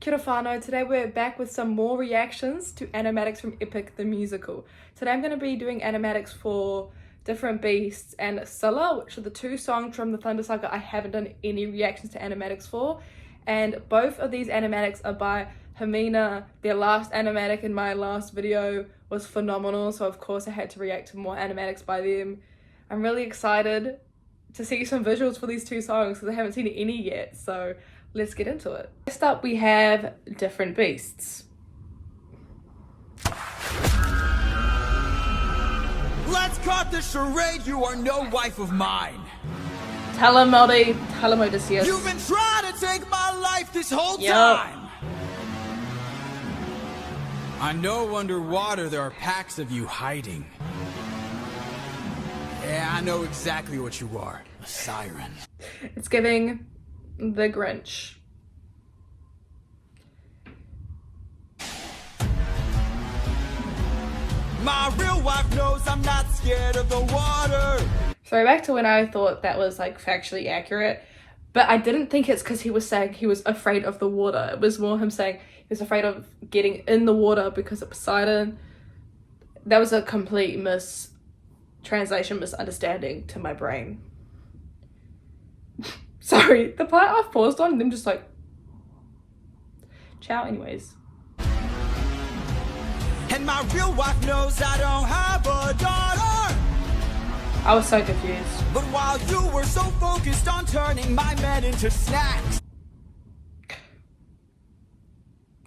Kia ora whanau. Today we're back with some more reactions to animatics from Epic the Musical. Today I'm going to be doing animatics for different Beasts and Scylla, which are the two songs from the Thunder Saga I haven't done any reactions to animatics for. And both of these animatics are by Hermina. Their last animatic in my last video was phenomenal, so of course I had to react to more animatics by them. I'm really excited to see some visuals for these two songs because I haven't seen any yet, so let's get into it. Next up we have Different Beasts. Let's cut the charade, you are no wife of mine. Tell him, Melody. Tell him, Odysseus. You've been trying to take my life this whole time. I know underwater there are packs of you hiding. Yeah, I know exactly what you are. A siren. It's giving the Grinch. My real wife knows I'm not scared of the water. So back to when I thought that was like factually accurate, but I didn't think it's because he was saying he was afraid of the water. It was more him saying he was afraid of getting in the water because of Poseidon. That was a complete misunderstanding to my brain. Sorry, the part I paused on them just like ciao anyways. And my real wife knows I don't have a daughter. I was so confused. But while you were so focused on turning my men into snacks.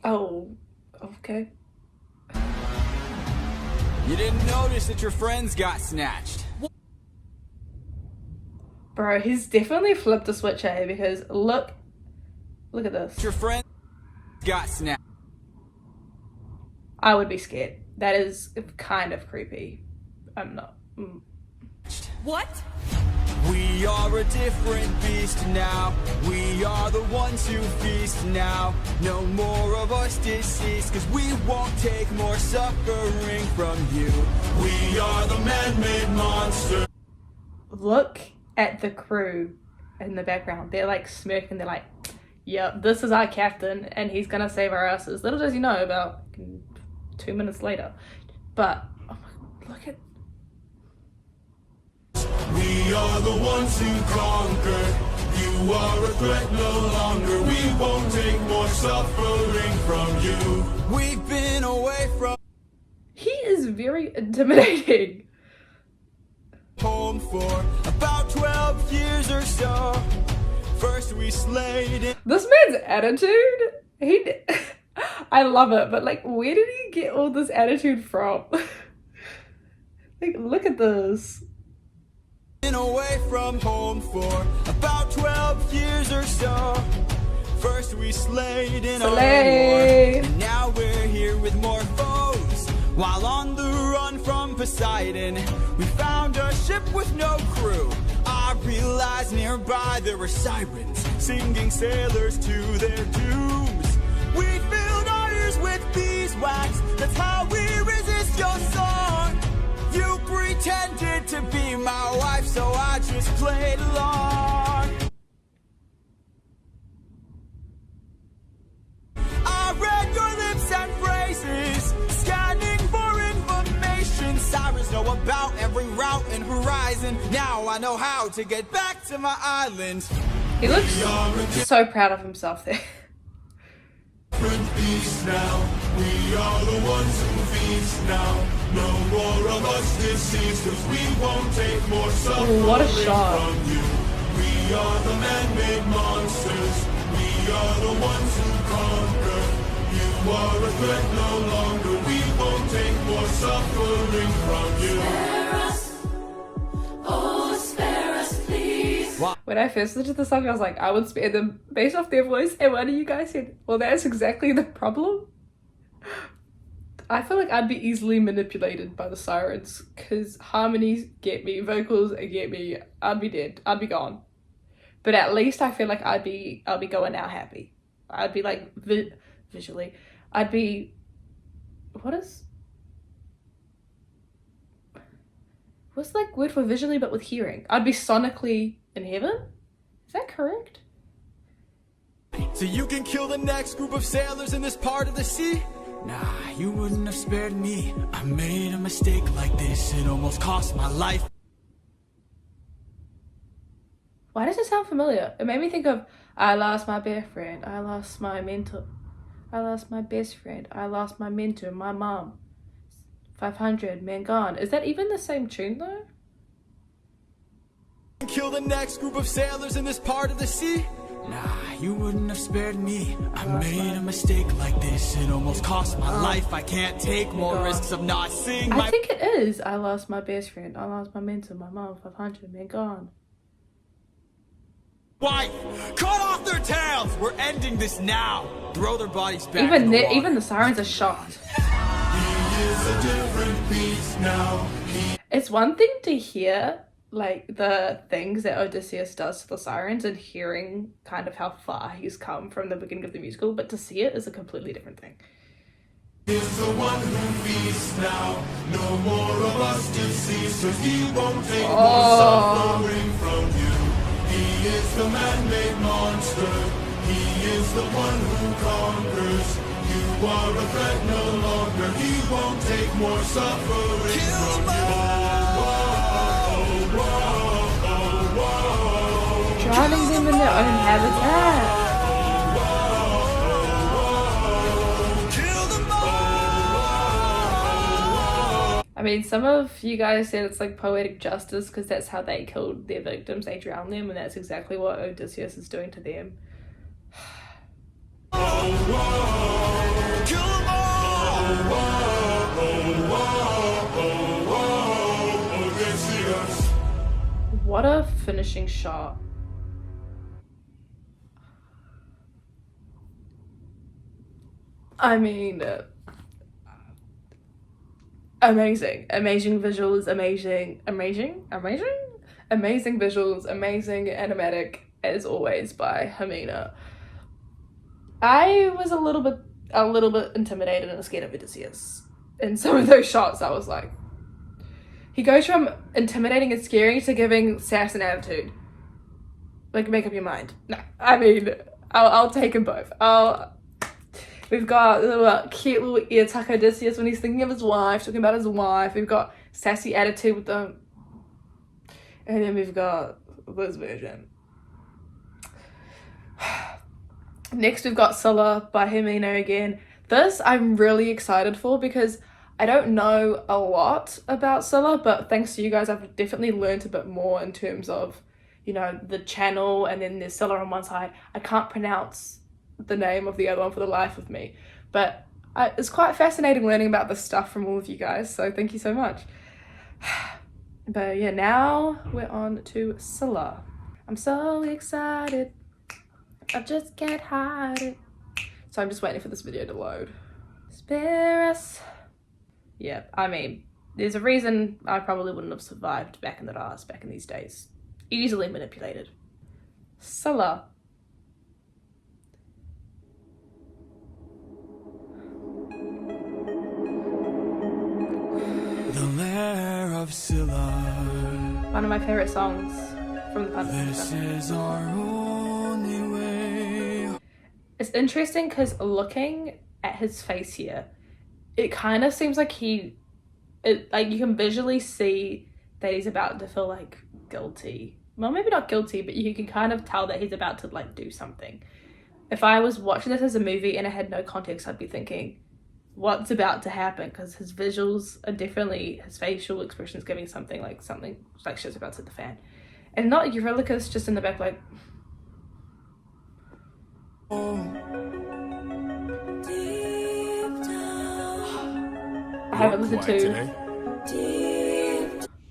Oh, okay. You didn't notice that your friends got snatched. Bro, he's definitely flipped the switch, eh? Because look at this. Your friends got snatched. I would be scared. That is kind of creepy. I'm not. What? We are a different beast now. We are the ones who feast now. No more of us deceased, cause we won't take more suffering from you. We are the man-made monster. Look at the crew in the background. They're like smirking. They're like, yep, this is our captain and he's gonna save our asses. Little does he know about 2 minutes later. But oh my, look at. We are the ones who conquer. You are a threat no longer. We won't take more suffering from you. We've been away from He is very intimidating. home for about 12 years or so. First we slayed it. This man's attitude, I love it, but like, where did he get all this attitude from? Like, look at this. Been away from home for about 12 years or so. First we slayed in a war, and now we're here with more foes. While on the run from Poseidon, we found a ship with no crew. I realized nearby there were sirens singing sailors to their dooms. We filled our ears with beeswax, that's how we resist your song. You pretended to be my wife, so I just played along. I read your lips and phrases, scanning for information. Sirens know about every route and horizon. Now I know how to get back to my island. He looks so proud of himself there. Different beasts now. We are the ones who feast now. No more of us deceased, cause we won't take more suffering what a shot. from you. We are the man-made monsters. We are the ones who conquer. You are a threat no longer. We won't take more suffering from you. Spare us. Oh, spare us, please. When I first listened to the song, I was like, I would spare them based off their voice. And one of you guys said, well, that's exactly the problem. I feel like I'd be easily manipulated by the sirens because harmonies get me, vocals get me, I'd be dead, I'd be gone. But at least I feel like I'll be going out happy. I'd be like, visually, I'd be, what's like word for visually but with hearing? I'd be sonically in heaven? Is that correct? So you can kill the next group of sailors in this part of the sea? Nah, you wouldn't have spared me. I made a mistake like this, it almost cost my life. Why does it sound familiar? It made me think of I lost my best friend, I lost my mentor, I lost my best friend, I lost my mentor, my mom. 500 men gone. Is that even the same tune though? Kill the next group of sailors in this part of the sea? Nah, you wouldn't have spared me. I made a mistake like this, it almost cost my life. I can't take more risks of not seeing my— I think it is. I lost my best friend, I lost my mentor, my mom. 500 men gone. wife. Cut off their tails. We're ending this now. Throw their bodies back Even in the water. even the sirens are shot. He is a different beast now. It's one thing to hear like the things that Odysseus does to the sirens and hearing kind of how far he's come from the beginning of the musical, but to see it is a completely different thing. Is the one who feasts now. No more of us to see, so he won't take more suffering from you. He is the man-made monster. He is the one who conquers. You are a threat no longer. He won't take more suffering from you. Drowning them in their own habitat. I mean, some of you guys said it's like poetic justice because that's how they killed their victims. They drowned them, and that's exactly what Odysseus is doing to them. What a finishing shot. I mean, amazing visuals, amazing visuals, amazing animatic as always by Hermina. I was a little bit intimidated and scared of Odysseus in some of those shots. I was like, he goes from intimidating and scary to giving sass and attitude. Like, make up your mind. No, I mean, I'll take them both. We've got a little cute little ear tuck Odysseus when he's thinking of his wife, talking about his wife. We've got sassy attitude with them. And then we've got this version. Next we've got Scylla by Hermina again. This I'm really excited for because I don't know a lot about Scylla, but thanks to you guys I've definitely learned a bit more in terms of, you know, the channel, and then there's Scylla on one side. I can't pronounce the name of the other one for the life of me, but it's quite fascinating learning about this stuff from all of you guys, so thank you so much. But yeah, now we're on to Scylla. I'm so excited, I just can't hide it. So I'm just waiting for this video to load. Spare us. Yeah, I mean, there's a reason I probably wouldn't have survived back in the DARS back in these days. Easily manipulated. Scylla. The lair of Scylla. One of my favorite songs from the This Thunder. is our only way. It's interesting because looking at his face here, it kind of seems like like you can visually see that he's about to feel like guilty. Well, maybe not guilty, but you can kind of tell that he's about to like do something. If I was watching this as a movie and I had no context, I'd be thinking, what's about to happen? Because his visuals are definitely, his facial expressions giving something like shit's about to hit the fan. And not Eurylochus just in the back like,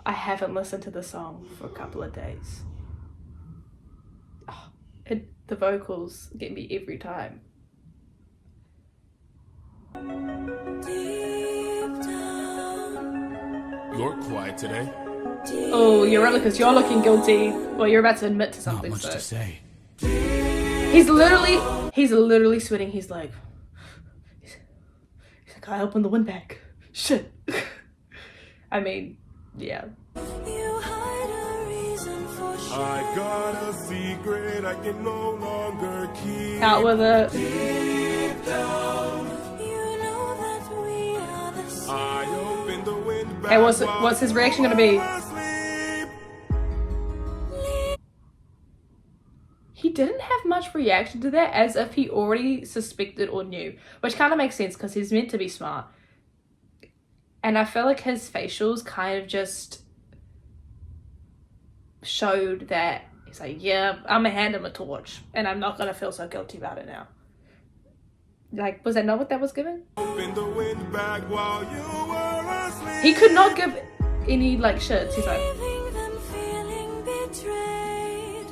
I haven't listened to the song for a couple of days. The vocals get me every time. You're quiet today. Oh, Eurylochus, you're looking guilty. Well, you're about to admit to Not something. much So to say. he's literally sweating. He's like, I opened the windbag. Shit. I mean, yeah. I got a secret I can no longer keep. Out with it. Deep down, You know that we are the same. I opened the wind back. Hey, what's his reaction gonna be? Asleep. He didn't have much reaction to that, as if he already suspected or knew, which kind of makes sense because he's meant to be smart. And I feel like his facials kind of just showed that he's like, yeah, I'm gonna hand him a torch and I'm not gonna feel so guilty about it now. Like, was that not what that was given? Opened the wind back while you were asleep. He could not give any like shits. He's like, Leaving them feeling betrayed.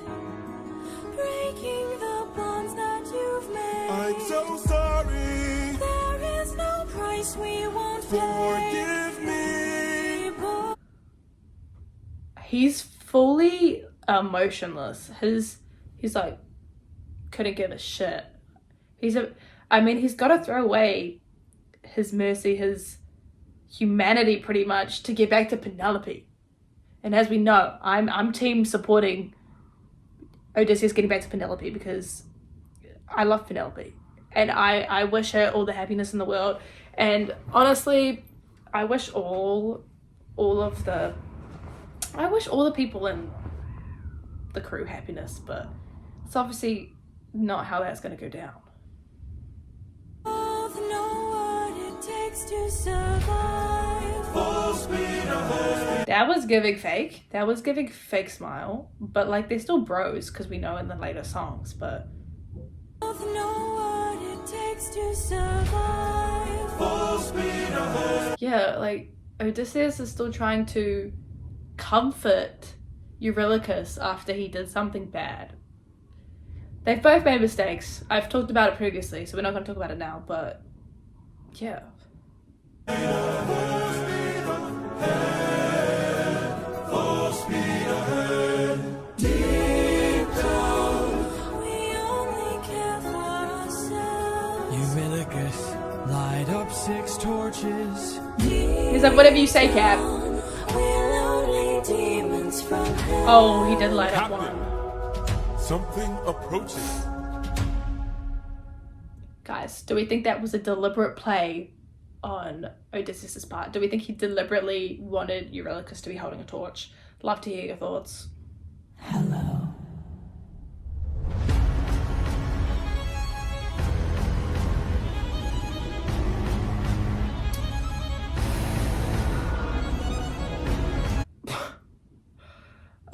Breaking the bonds that you've made. I'm so sorry. There is no price we won't pay. Forgive me. he's fully emotionless. He's like, couldn't give a shit. He's got to throw away his mercy, his humanity pretty much to get back to Penelope. And as we know, I'm team supporting Odysseus getting back to Penelope because I love Penelope and I wish her all the happiness in the world. And honestly, I wish all the people in the crew happiness, but it's obviously not how that's going to go down. Both know what it takes to survive. Full speed ahead. That was giving fake. That was giving fake smile. But like, they're still bros because we know in the later songs. But Both know what it takes to survive. Full speed ahead. yeah, like Odysseus is still trying to comfort Eurylochus after he did something bad. They've both made mistakes. I've talked about it previously, so we're not going to talk about it now. But yeah. Full speed ahead. Deep down, we only care for ourselves. Eurylochus, light up 6 torches. He's like, whatever you say, Cap. We're lonely demons from hell. Oh, he did light up Captain. one. Something approaches. Guys, do we think that was a deliberate play on Odysseus' part? Do we think he deliberately wanted Eurylochus to be holding a torch? Love to hear your thoughts. Hello.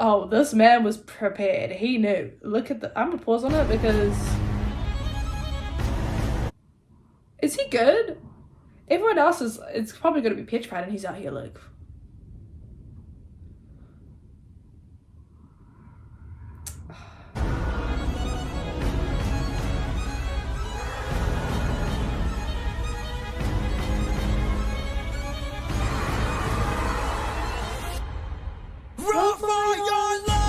Oh, this man was prepared. He knew. Look at the... I'm gonna pause on it because... Is he good? Everyone else is... It's probably gonna be petrified and he's out here like... Run for your life!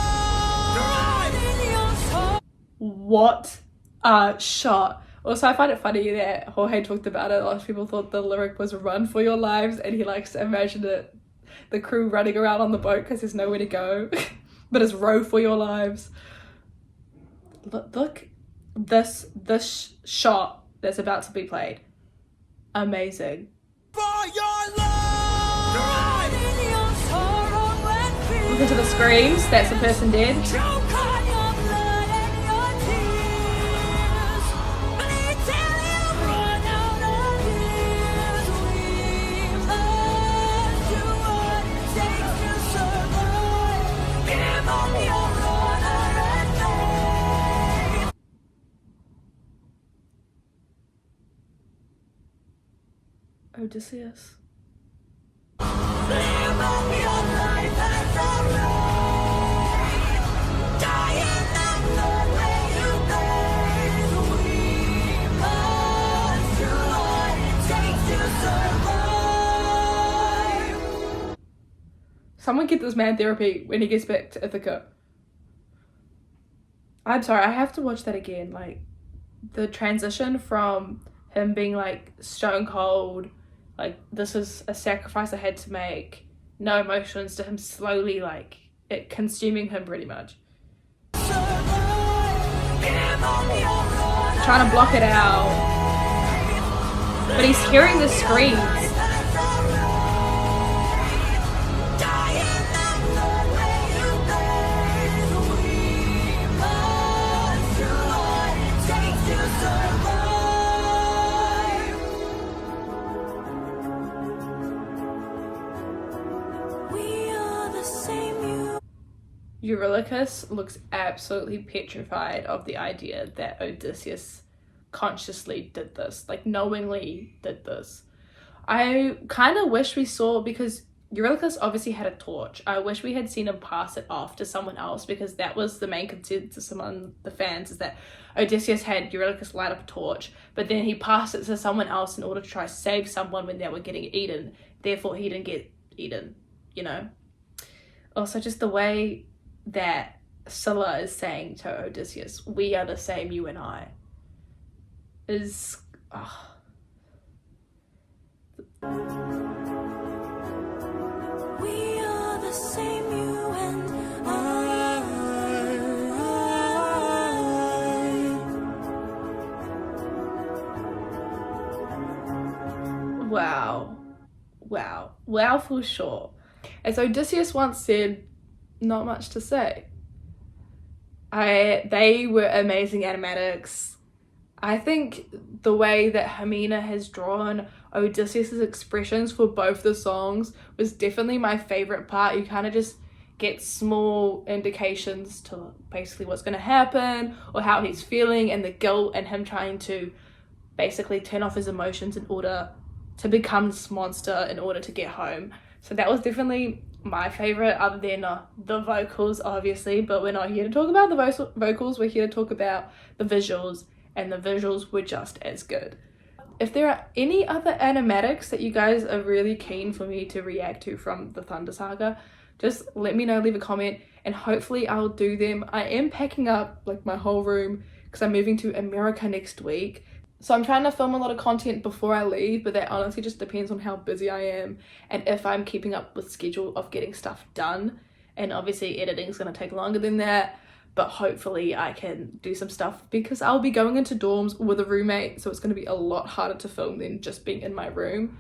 What a shot. Also, I find it funny that Jorge talked about it. A lot of people thought the lyric was run for your lives, and he likes to imagine it, the crew running around on the boat because there's nowhere to go. But it's row for your lives. Look this shot that's about to be played. Amazing. For your life! Listen to the screams. That's the person dead. Odysseus. Someone get this man therapy when he gets back to Ithaca. I'm sorry, I have to watch that again. Like, the transition from him being like stone cold, like this is a sacrifice I had to make, no emotions, to him slowly like it consuming him pretty much. Trying to block it out. But he's hearing the screams. Eurylochus looks absolutely petrified of the idea that Odysseus consciously did this, like knowingly did this. I kind of wish we saw, because Eurylochus obviously had a torch. I wish we had seen him pass it off to someone else, because that was the main consensus among the fans, is that Odysseus had Eurylochus light up a torch, but then he passed it to someone else in order to try to save someone when they were getting eaten. Therefore, he didn't get eaten, you know? Also, just the way that Scylla is saying to Odysseus, we are the same, you and I, is... Oh. We are the same, you and I. Wow for sure. As Odysseus once said, not much to say. They were amazing animatics. I think the way that Hermina has drawn Odysseus's expressions for both the songs was definitely my favorite part. You kind of just get small indications to basically what's going to happen or how he's feeling, and the guilt, and him trying to basically turn off his emotions in order to become this monster in order to get home. So that was definitely my favorite, other than the vocals, obviously, but we're not here to talk about the vocals, we're here to talk about the visuals, and the visuals were just as good. If there are any other animatics that you guys are really keen for me to react to from the Thunder Saga, just let me know, leave a comment, and hopefully I'll do them. I am packing up like my whole room because I'm moving to America next week. So I'm trying to film a lot of content before I leave, but that honestly just depends on how busy I am and if I'm keeping up with schedule of getting stuff done. And obviously editing is going to take longer than that, but hopefully I can do some stuff because I'll be going into dorms with a roommate, so it's going to be a lot harder to film than just being in my room.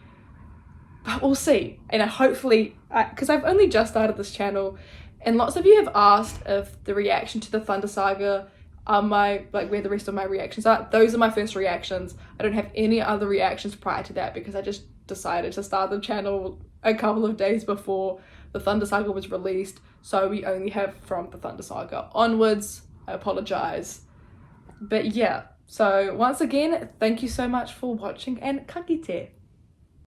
But we'll see. And hopefully, because I've only just started this channel, and lots of you have asked if the reaction to the Thunder Saga are where the rest of my reactions are. Those are my first reactions. I don't have any other reactions prior to that because I just decided to start the channel a couple of days before the Thunder Saga was released, so we only have from the Thunder Saga onwards. I apologize, but yeah, so once again, thank you so much for watching, and ka kite.